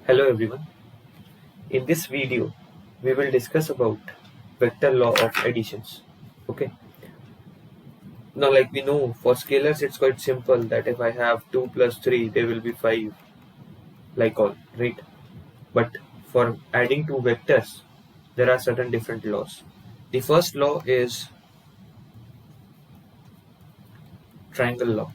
Hello everyone. In this video, we will discuss about vector law of additions. Okay. Now, like we know, for scalars, it's quite simple that if I have 2 plus 3, there will be 5, like all, right? But for adding two vectors, there are certain different laws. The first law is triangle law.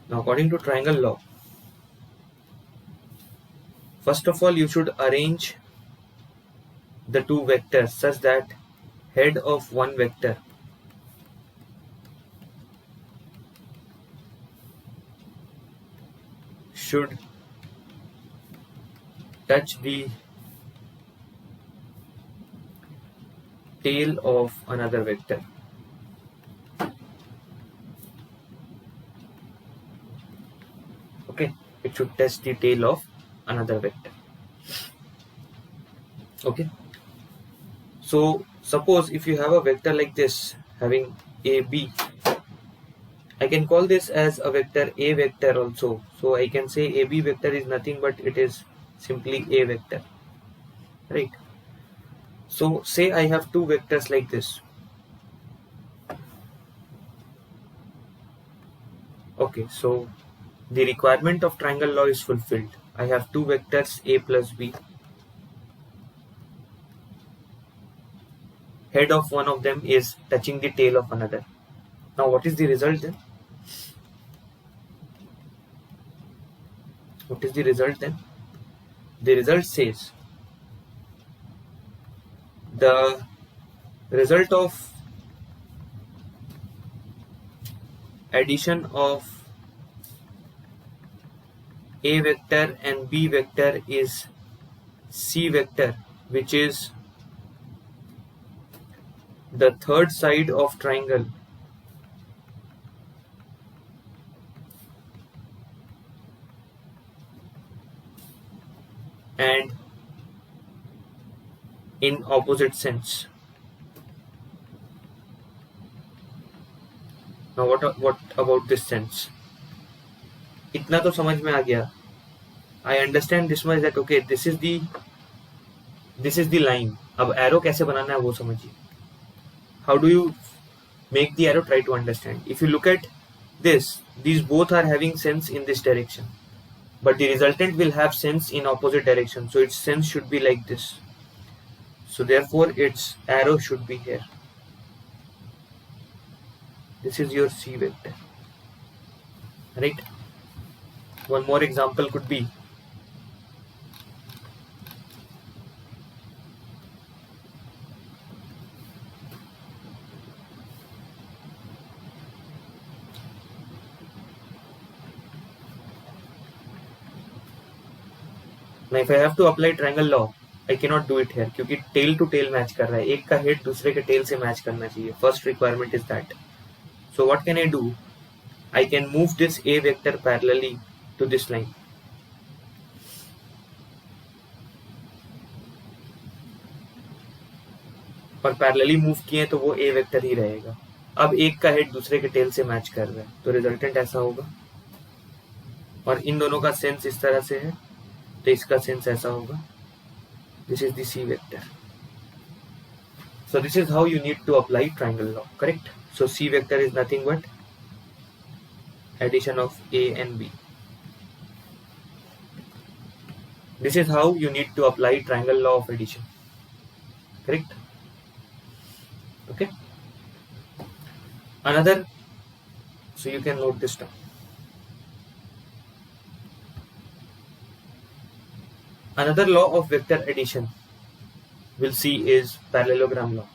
Now, according to triangle law, first of all, you should arrange the two vectors such that head of one vector should touch the tail of another vector. Okay, it should touch the tail of another vector. Okay, so suppose if you have a vector like this having AB, I can call this as a vector A vector also. So I can say AB vector is nothing but it is simply A vector, right? So say I have two vectors like this. Okay, so the requirement of triangle law is fulfilled. I have two vectors A plus B. Head of one of them is touching the tail of another. Now what is the result then? What is the result then? The result says the result of addition of A vector and B vector is C vector, which is the third side of triangle and in opposite sense. Now what about this sense? इतना तो समझ में आ गया. I understand this much that okay, this is the line. अब arrow कैसे बनाना है वो समझिए. How do you make the arrow? Try to understand. If you look at this, these both are having sense in this direction, but the resultant will have sense in opposite direction. So its sense should be like this. So therefore its arrow should be here. This is your C vector, right? One more example could be now if I have to apply triangle law, I cannot do it here क्योंकि tail to tail match कर रहा है. एक का head दूसरे के tail से match करना चाहिए. First requirement is that. So what can I do? I can move this A vector parallelly to this line. और पैरेलली मूव किए तो वो A वेक्टर ही रहेगा. अब एक का हेड दूसरे के टेल से मैच कर रहा है तो रिजल्टेंट ऐसा होगा, और इन दोनों का सेंस इस तरह से है तो इसका सेंस ऐसा होगा. This is the C vector. So this is how you need to apply triangle law, correct? So C vector is nothing but addition of A and B. This is how you need to apply triangle law of addition, correct? Okay. Another, so you can note this down. Another law of vector addition we'll see is parallelogram law.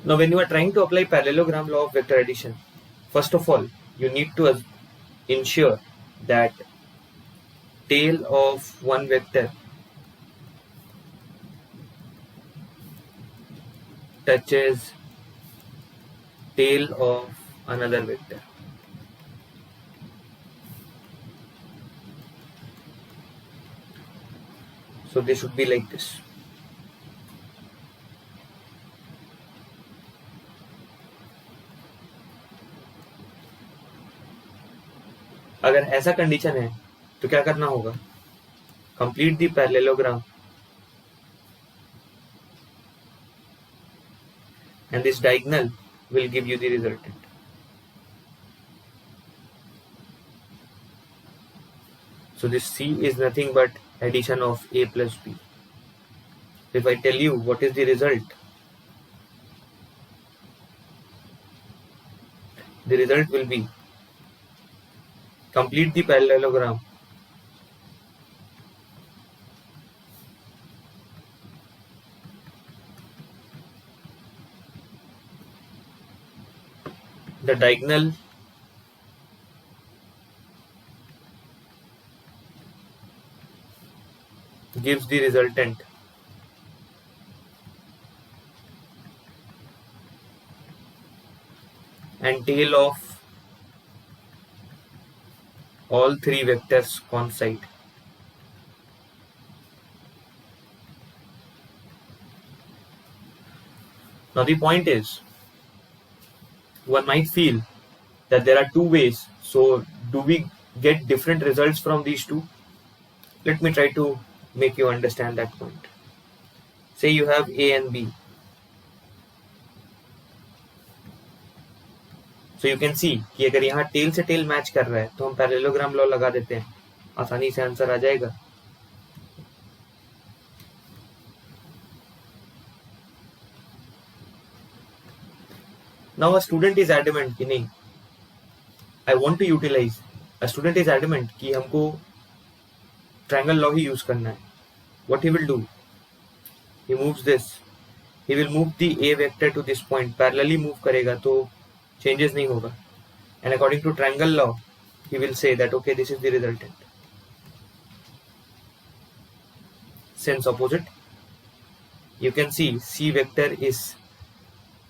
Now when you are trying to apply parallelogram law of vector addition, first of all you need to ensure that tail of one vector touches tail of another vector. So they should be like this. अगर ऐसा condition है तो क्या करना होगा? Complete the parallelogram and this diagonal will give you the resultant. So this C is nothing but addition of A plus B. If I tell you what is the result, the result will be complete the parallelogram the diagonal gives the resultant. And tail of all three vectors coincide. Now the point is, one might feel that there are two ways. So do we get different results from these two? Let me try to make you understand that point. Say you have A and B. So you can see कि अगर यहाँ tell से tell match कर रहा है तो हम parallelogram law लगा देते हैं, आसानी से आंसर आ जाएगा. Now a student is adamant कि नहीं, I want to utilize. A student is adamant कि हमको ट्रायंगल लॉ ही यूज करना है. What he will do? He moves this. He will move the A vector to this point. Parallelly move करेगा तो changes नहीं होगा. And according to triangle law, he will say that okay, this is the resultant. Since opposite, you can see C vector is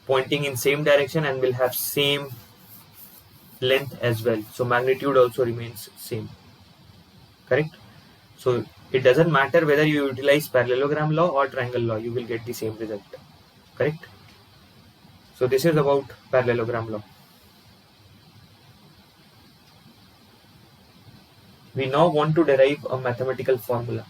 pointing in same direction and will have same length as well. So magnitude also remains same. Correct? So it doesn't matter whether you utilize parallelogram law or triangle law, you will get the same result. Correct? So this is about parallelogram law. We now want to derive a mathematical formula.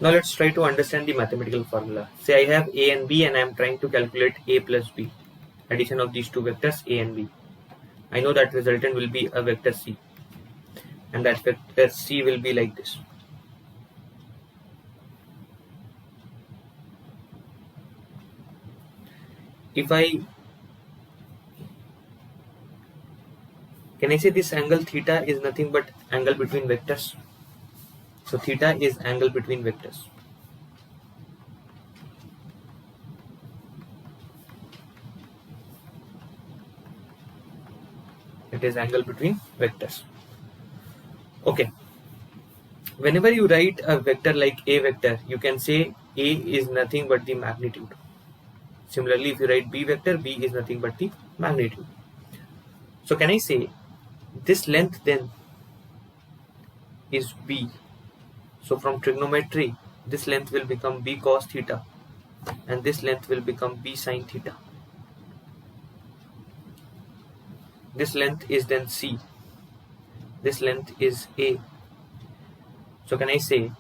Now let's try to understand the mathematical formula. Say I have A and B and I am trying to calculate A plus B, addition of these two vectors A and B. I know that resultant will be a vector C, and that vector C will be like this. If can I say this angle theta is nothing but angle between vectors? So theta is angle between vectors. It is angle between vectors. Okay. Whenever you write a vector like A vector, you can say A is nothing but the magnitude. Similarly, if you write B vector, B is nothing but the magnitude. So can I say this length then is B? So from trigonometry, this length will become B cos theta and this length will become B sin theta. This length is then C. This length is A. So can I say,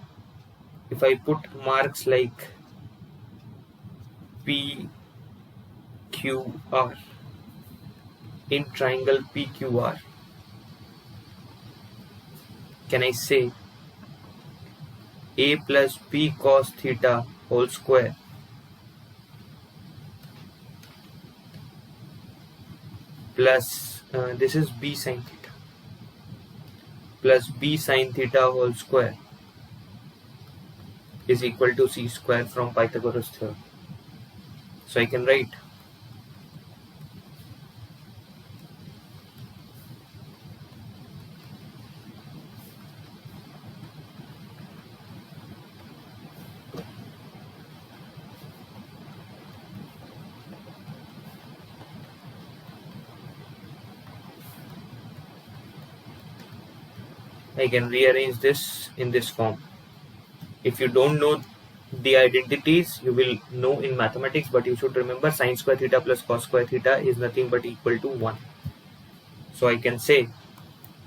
if I put marks like P, Q, R in triangle PQR, can I say A plus B cos theta whole square plus this is B sin theta plus B sin theta whole square is equal to C square from Pythagoras theorem. So I can write I can rearrange this in this form. If you don't know the identities, you will know in mathematics, but you should remember sin square theta plus cos square theta is nothing but equal to 1. So I can say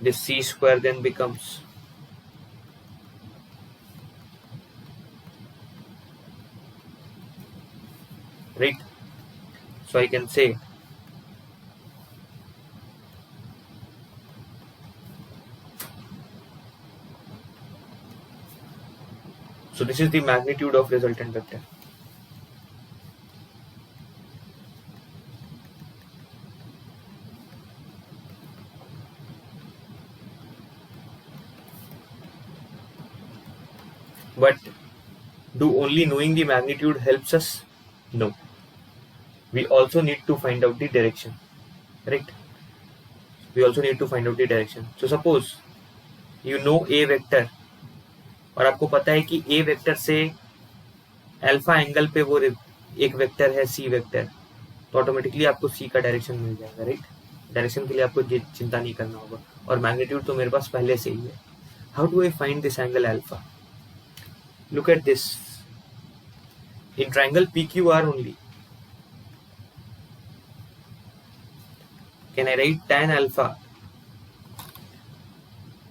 this c square then becomes right. So I can say so this is the magnitude of resultant vector. But do only knowing the magnitude helps us? No. We also need to find out the direction, correct? We also need to find out the direction. So suppose you know a vector और आपको पता है कि a vector से alpha angle पे वो एक vector है c वेक्टर, तो ऑटोमेटिकली आपको c का डायरेक्शन मिल जाएगा, राइट? डायरेक्शन के लिए आपको चिंता नहीं करना होगा और मैग्नीट्यूड तो मेरे पास पहले से ही है. How do I find this angle alpha? Look at this. In triangle PQR only, can I write tan alpha?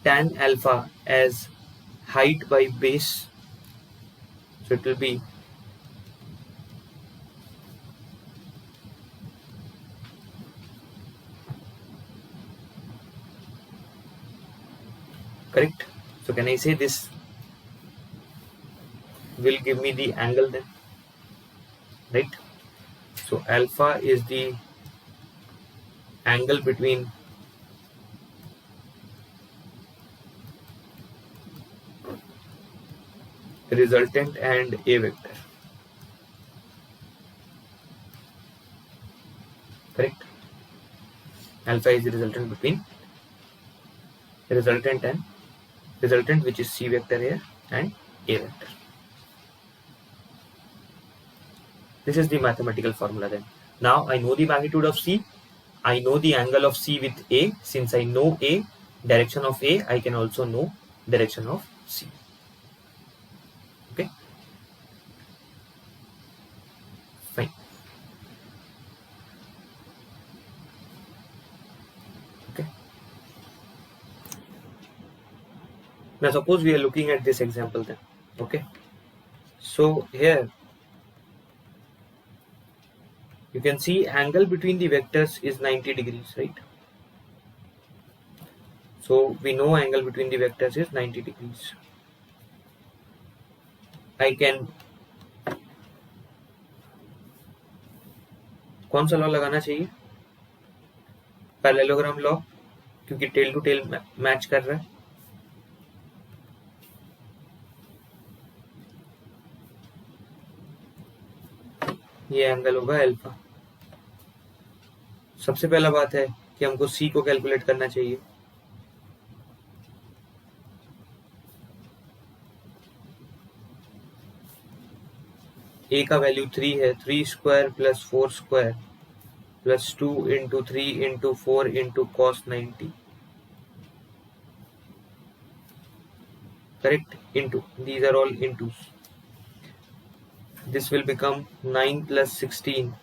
Tan alpha as height by base. So it will be correct. So can I say this will give me the angle then, right? So alpha is the angle between resultant and a vector, correct? Alpha is the resultant between resultant and resultant, which is c vector here, and a vector. This is the mathematical formula then. Now I know the magnitude of C. I know the angle of C with A. Since I know A, direction of A, I can also know direction of C. Okay. Fine. Okay. Now suppose we are looking at this example then. Okay. So here you can see angle between the vectors is 90 degrees, right? So we know angle between the vectors is 90 degrees. I can कौन सा law लगाना चाहिए? Parallelogram law, क्योंकि tell to tell match कर रहा है. ये angle होगा अल्फा. सबसे पहला बात है कि हमको सी को कैलकुलेट करना चाहिए. ए का वैल्यू 3 है. 3 square plus 4 square plus 2 into 3 into 4 into cos 90, correct? Into these are all intos. This will become 9 plus 16.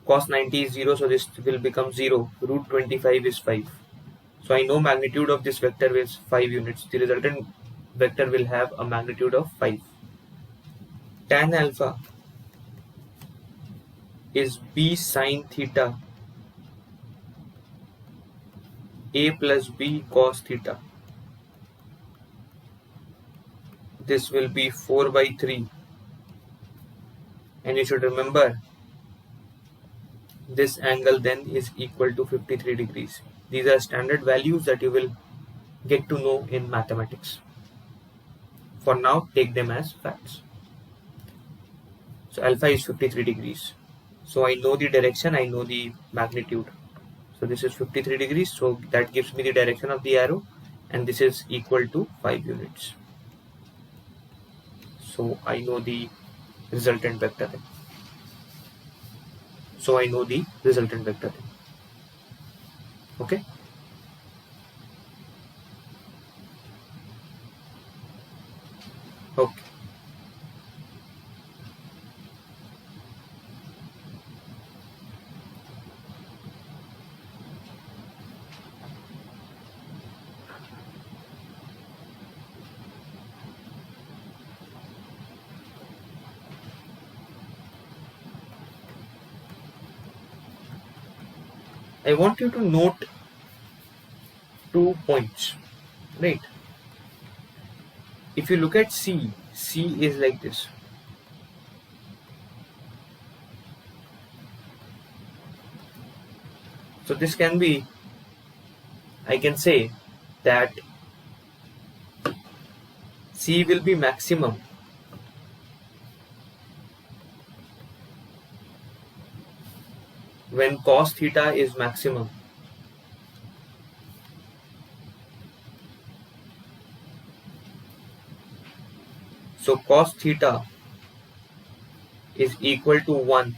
Cos 90 is 0, so this will become 0. Root 25 is 5. So I know magnitude of this vector is 5 units. The resultant vector will have a magnitude of 5. Tan alpha is b sin theta a plus b cos theta. This will be 4 by 3. And you should remember this angle then is equal to 53 degrees. These are standard values that you will get to know in mathematics. For now, take them as facts. So alpha is 53 degrees. So I know the direction, I know the magnitude. So this is 53 degrees. So that gives me the direction of the arrow, and this is equal to 5 units. So I know the resultant vector then. So I know the resultant vector then. Okay. Okay. I want you to note 2 points, right? If you look at C is like this. So this can be, I can say that C will be maximum when cos theta is maximum. So cos theta is equal to 1,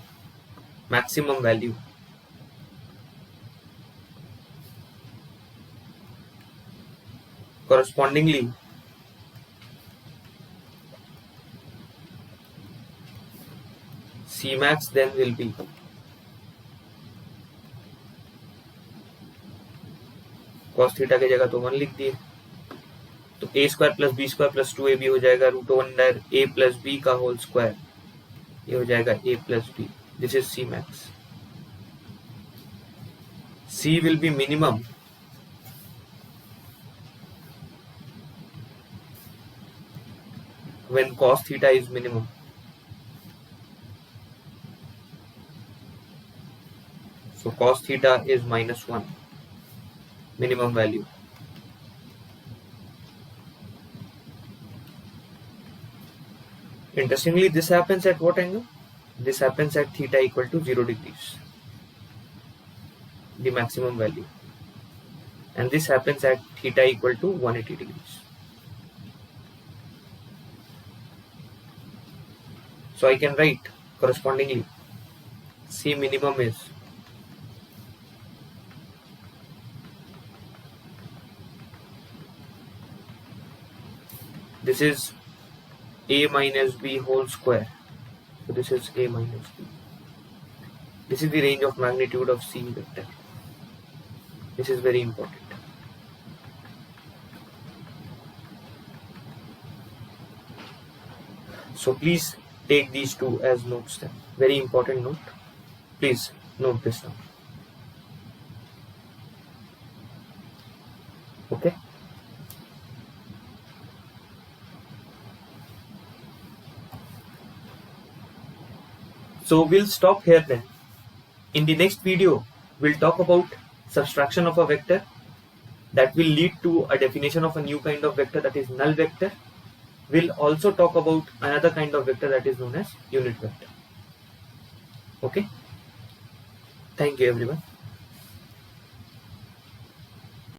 maximum value. Correspondingly, C max then will be cos theta की जगह तो 1 लिख दिए, तो a square plus B square plus 2ab हो जाएगा root under a plus B का whole square, ये हो जाएगा a plus B. This is C max. C will be minimum when cos theta is minimum. So cos theta is -1, minimum value. Interestingly, this happens at what angle? This happens at theta equal to 0 degrees, the maximum value. And this happens at theta equal to 180 degrees. So I can write correspondingly C minimum is this is a minus b whole square. So this is a minus b. This is the range of magnitude of C vector. This is very important. So please take these two as notes then. Very important note. Please note this down. Okay. So we'll stop here then. In the next video, we'll talk about subtraction of a vector that will lead to a definition of a new kind of vector, that is null vector. We'll also talk about another kind of vector that is known as unit vector. Okay. Thank you everyone.